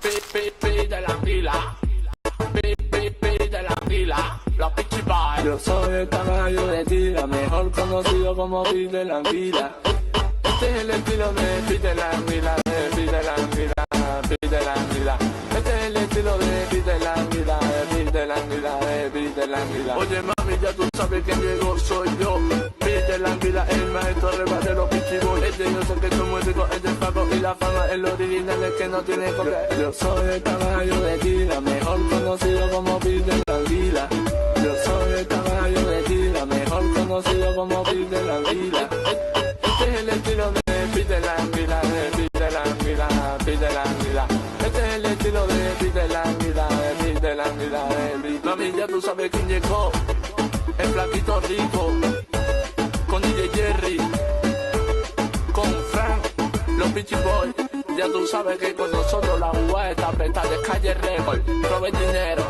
de la anguila, de la anguila, los Pichi Boys. Yo soy el caballo de tira, mejor conocido como Pi de la anguila. Este es el estilo de Pi de la anguila, de Pi de la anguila, Pi de la anguila. Este es el estilo de Pi de la anguila, de Pi de la anguila, de Pi de la anguila. Oye mami, ya tú sabes que llegó, soy yo. Pi de la anguila, el maestro rebate de los Pichi Boys. Yo sé que tu músico es el pago y la fama, el original es que no tiene copia. Yo soy el caballo de tira, mejor conocido como Pi de la anguila. Yo soy el caballo de tira, mejor conocido como Pi de la anguila. Este es el estilo de Pi de la anguila, de Pi de la anguila, Pi de la anguila. Este es el estilo de Pi de la anguila, de Pi de la anguila, de Pi de la anguila. Mami, ya tú sabes quién llegó, el flaquito rico, con DJ Jerry, con Frank, los Pichi Boys. Ya tú sabes que con nosotros la jugada está apretada de Calle Record, prove dinero.